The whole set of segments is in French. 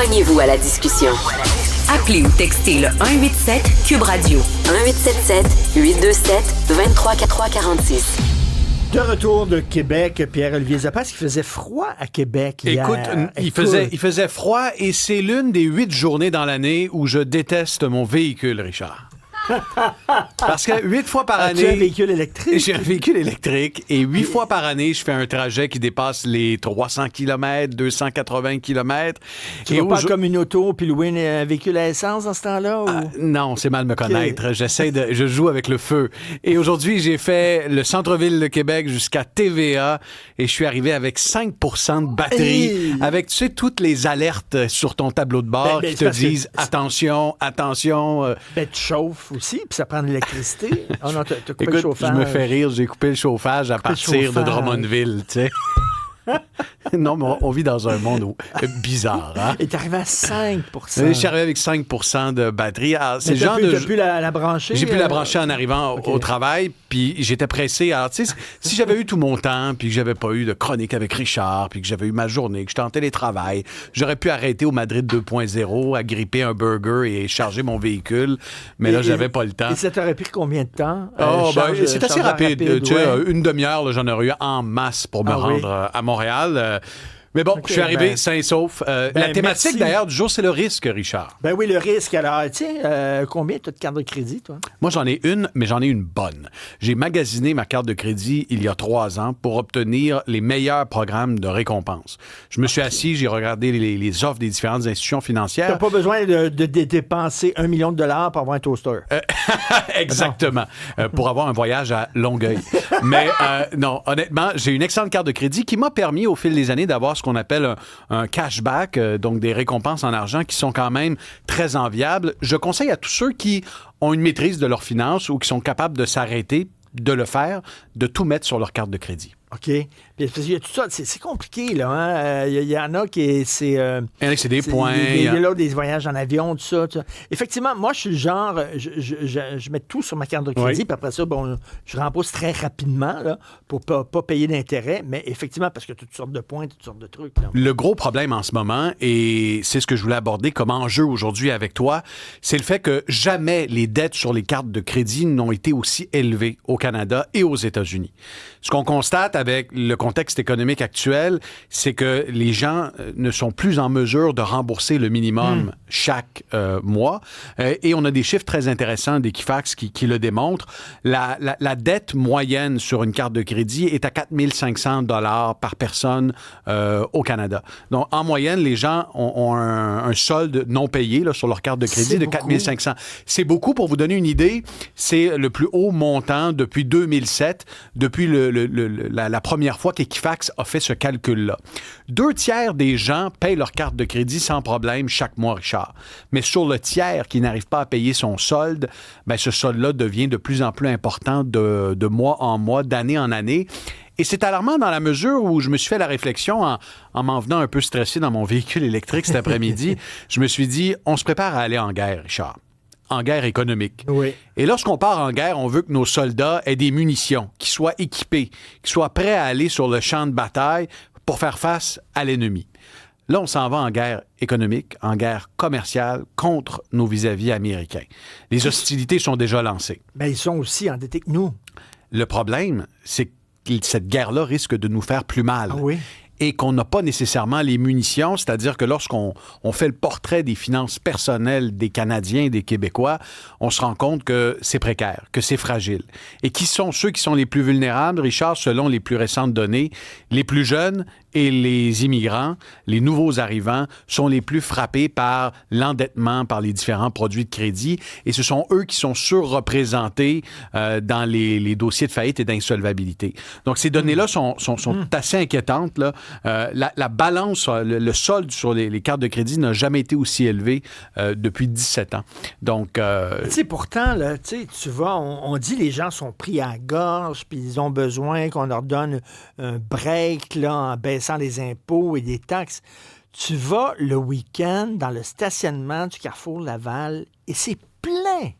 Joignez-vous à la discussion. Appelez ou textez le 187-CUBE Radio. 1877-827-2346. De retour de Québec, Pierre-Olivier Zappa, parce qu'il faisait froid à Québec hier. Il faisait froid et c'est l'une des 8 journées dans l'année où je déteste mon véhicule, Richard. Parce que 8 fois par année... As-tu un véhicule électrique? J'ai un véhicule électrique et 8 fois par année, je fais un trajet qui dépasse les 300 km, 280 km. Tu vas pas comme une auto puis louer un véhicule à essence dans ce temps-là? Ou... non, c'est mal me connaître. Je joue avec le feu. Et aujourd'hui, j'ai fait le centre-ville de Québec jusqu'à TVA et je suis arrivé avec 5 % de batterie. Avec, tu sais, toutes les alertes sur ton tableau de bord qui te disent attention. Tu chauffes aussi, puis ça prend de l'électricité. Oh non, t'as coupé le Écoute, chauffage. je me fais rire, j'ai coupé le chauffage à partir de Drummondville, tu sais. Non, mais on vit dans un monde bizarre. Hein? Et t'es arrivé à 5 %. Je suis arrivé avec 5 % de batterie. Alors, c'est t'as pu la brancher? J'ai pu la brancher en arrivant au travail, puis j'étais pressé. Alors, tu sais, si j'avais eu tout mon temps, puis que j'avais pas eu de chronique avec Richard, puis que j'avais eu ma journée, que j'étais en télétravail, j'aurais pu arrêter au Madrid 2.0, agripper un burger et charger mon véhicule. Mais là, j'avais pas le temps. Et ça t'aurait pris combien de temps? C'est assez rapide. Tu sais, une demi-heure, là, j'en aurais eu en masse pour me rendre à Montréal. Mais bon, je suis arrivé sain et sauf. La thématique, d'ailleurs, du jour, c'est le risque, Richard. Ben oui, le risque. Alors, tiens, combien tu as de carte de crédit, toi? Moi, j'en ai une, mais j'en ai une bonne. J'ai magasiné ma carte de crédit il y a 3 ans pour obtenir les meilleurs programmes de récompense. Je me suis assis, j'ai regardé les offres des différentes institutions financières. T'as pas besoin de dépenser $1 million pour avoir un toaster. Exactement. Pour avoir un voyage à Longueuil. Mais non, honnêtement, j'ai une excellente carte de crédit qui m'a permis, au fil des années, d'avoir ce qu'on appelle un cashback, donc des récompenses en argent qui sont quand même très enviables. Je conseille à tous ceux qui ont une maîtrise de leurs finances ou qui sont capables de s'arrêter, de le faire, de tout mettre sur leur carte de crédit. OK. Puis, il y a tout ça. C'est compliqué, là. Hein? Il y en a qui... c'est des points. Il y a là des voyages en avion, tout ça. Effectivement, moi, je suis le genre... Je mets tout sur ma carte de crédit, puis après ça, bon, je rembourse très rapidement là, pour pas payer d'intérêt. Mais effectivement, parce que toutes sortes de points, toutes sortes de trucs. Là. Le gros problème en ce moment, et c'est ce que je voulais aborder comme enjeu aujourd'hui avec toi, c'est le fait que jamais les dettes sur les cartes de crédit n'ont été aussi élevées au Canada et aux États-Unis. Ce qu'on constate avec le contexte économique actuel, c'est que les gens ne sont plus en mesure de rembourser le minimum chaque mois. Et on a des chiffres très intéressants d'Equifax qui le démontrent. La dette moyenne sur une carte de crédit est à 4 500 $ par personne au Canada. Donc, en moyenne, les gens ont un solde non payé là, sur leur carte de crédit de 4 500. C'est beaucoup. Pour vous donner une idée, c'est le plus haut montant depuis 2007, depuis la première fois qu'Equifax a fait ce calcul-là. 2/3 des gens payent leur carte de crédit sans problème chaque mois, Richard. Mais sur le tiers qui n'arrive pas à payer son solde, ben ce solde-là devient de plus en plus important de mois en mois, d'année en année. Et c'est alarmant dans la mesure où je me suis fait la réflexion en m'en venant un peu stressé dans mon véhicule électrique cet après-midi. Je me suis dit, on se prépare à aller en guerre, Richard. En guerre économique. Oui. Et lorsqu'on part en guerre, on veut que nos soldats aient des munitions, qu'ils soient équipés, qu'ils soient prêts à aller sur le champ de bataille pour faire face à l'ennemi. Là, on s'en va en guerre économique, en guerre commerciale contre nos vis-à-vis américains. Les hostilités sont déjà lancées. Mais ils sont aussi endettés que nous. Le problème, c'est que cette guerre-là risque de nous faire plus mal. Ah oui? Et qu'on n'a pas nécessairement les munitions, c'est-à-dire que lorsqu'on fait le portrait des finances personnelles des Canadiens et des Québécois, on se rend compte que c'est précaire, que c'est fragile. Et qui sont ceux qui sont les plus vulnérables, Richard, selon les plus récentes données? Les plus jeunes et les immigrants, les nouveaux arrivants, sont les plus frappés par l'endettement, par les différents produits de crédit. Et ce sont eux qui sont surreprésentés dans les dossiers de faillite et d'insolvabilité. Donc, ces données-là sont assez inquiétantes, là. La balance, le solde sur les cartes de crédit n'a jamais été aussi élevé depuis 17 ans. Donc, tu sais, pourtant, là, tu vois, on dit les gens sont pris à la gorge, puis ils ont besoin qu'on leur donne un break là, en baissant les impôts et les taxes. Tu vas le week-end dans le stationnement du Carrefour Laval et c'est plein.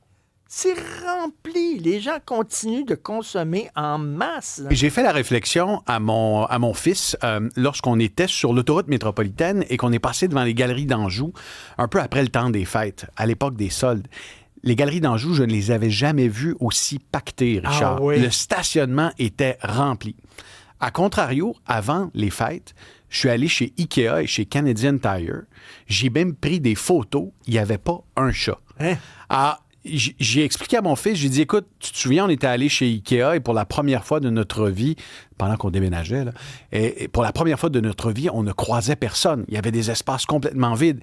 C'est rempli. Les gens continuent de consommer en masse. Et j'ai fait la réflexion à mon fils lorsqu'on était sur l'autoroute métropolitaine et qu'on est passé devant les galeries d'Anjou, un peu après le temps des fêtes, à l'époque des soldes. Les galeries d'Anjou, je ne les avais jamais vues aussi pactées, Richard. Ah oui. Le stationnement était rempli. À contrario, avant les fêtes, je suis allé chez Ikea et chez Canadian Tire. J'ai même pris des photos. Il n'y avait pas un chat. Hein? Alors, j'ai expliqué à mon fils, j'ai dit, écoute, tu te souviens, on était allé chez Ikea et pour la première fois de notre vie, pendant qu'on déménageait, là, et pour la première fois de notre vie, on ne croisait personne. Il y avait des espaces complètement vides.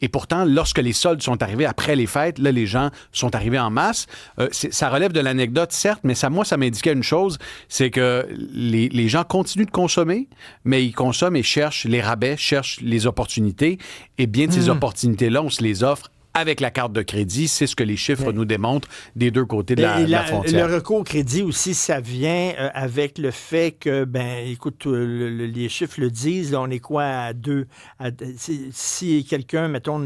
Et pourtant, lorsque les soldes sont arrivés après les fêtes, là, les gens sont arrivés en masse. Ça relève de l'anecdote, certes, mais ça m'indiquait une chose, c'est que les gens continuent de consommer, mais ils consomment et cherchent les rabais, cherchent les opportunités. Et bien de ces opportunités-là, on se les offre avec la carte de crédit. C'est ce que les chiffres nous démontrent des deux côtés de la frontière. Le recours au crédit aussi, ça vient avec le fait que, écoute, les chiffres le disent, là, on est quoi à 2? Si quelqu'un, mettons,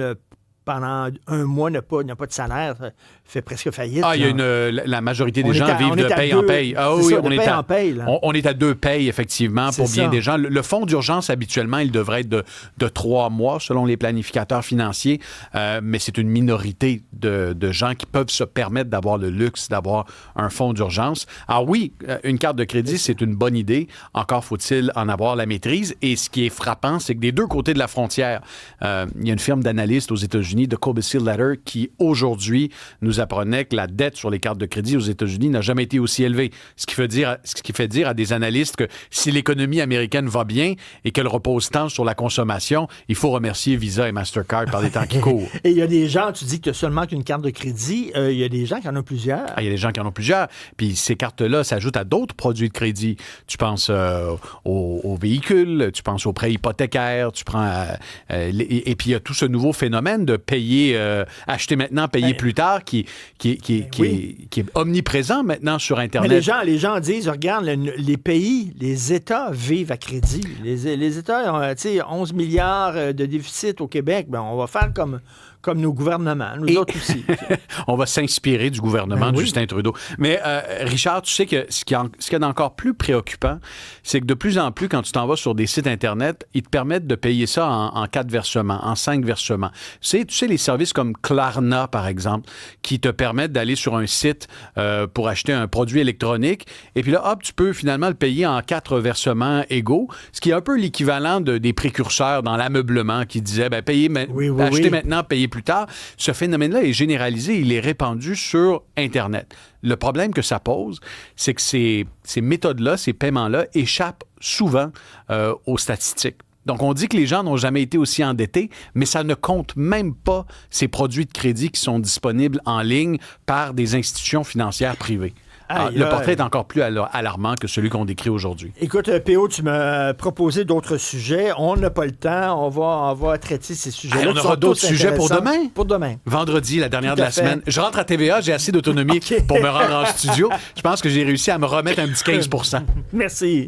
pendant un mois n'a pas de salaire, fait presque faillite. Ah, il y a la majorité des gens vivent de paye en paye. Ah oui, on est à 2 payes, effectivement, pour bien des gens. Le fonds d'urgence, habituellement, il devrait être de 3 mois, selon les planificateurs financiers, mais c'est une minorité de gens qui peuvent se permettre d'avoir le luxe d'avoir un fonds d'urgence. Alors oui, une carte de crédit, c'est une bonne idée. Encore faut-il en avoir la maîtrise. Et ce qui est frappant, c'est que des deux côtés de la frontière, il y a une firme d'analystes aux États-Unis, de Cobus Letter, qui aujourd'hui nous apprenait que la dette sur les cartes de crédit aux États-Unis n'a jamais été aussi élevée. Ce qui fait dire à des analystes que si l'économie américaine va bien et qu'elle repose tant sur la consommation, il faut remercier Visa et Mastercard par les temps qui courent. Et il y a des gens, tu dis que tu as seulement qu'une carte de crédit, il y a des gens qui en ont plusieurs. Il y a des gens qui en ont plusieurs. Puis ces cartes-là s'ajoutent à d'autres produits de crédit. Tu penses aux véhicules, tu penses aux prêts hypothécaires, tu prends... et puis il y a tout ce nouveau phénomène de payer, acheter maintenant, payer plus tard, qui est omniprésent maintenant sur Internet. Mais les gens disent, regarde, les pays, les États vivent à crédit. Les États ont 11 milliards de déficit au Québec. On va faire comme nos gouvernements, nous autres aussi. On va s'inspirer du gouvernement de Justin Trudeau. Mais Richard, tu sais que ce qui est d'encore plus préoccupant, c'est que de plus en plus, quand tu t'en vas sur des sites Internet, ils te permettent de payer ça en 4 versements, en 5 versements. Tu sais, les services comme Klarna, par exemple, qui te permettent d'aller sur un site pour acheter un produit électronique, et puis là, hop, tu peux finalement le payer en 4 versements égaux, ce qui est un peu l'équivalent des précurseurs dans l'ameublement qui disaient, achetez maintenant, payez plus tard. Ce phénomène-là est généralisé, il est répandu sur Internet. Le problème que ça pose, c'est que ces méthodes-là, ces paiements-là échappent souvent aux statistiques. Donc, on dit que les gens n'ont jamais été aussi endettés, mais ça ne compte même pas ces produits de crédit qui sont disponibles en ligne par des institutions financières privées. Le portrait est encore plus alarmant que celui qu'on décrit aujourd'hui. Écoute, P.O., tu m'as proposé d'autres sujets. On n'a pas le temps. On va traiter ces sujets-là. On aura d'autres sujets pour demain? Pour demain. Vendredi, la dernière de la semaine. Je rentre à TVA, j'ai assez d'autonomie pour me rendre en studio. Je pense que j'ai réussi à me remettre un petit 15 %. Merci.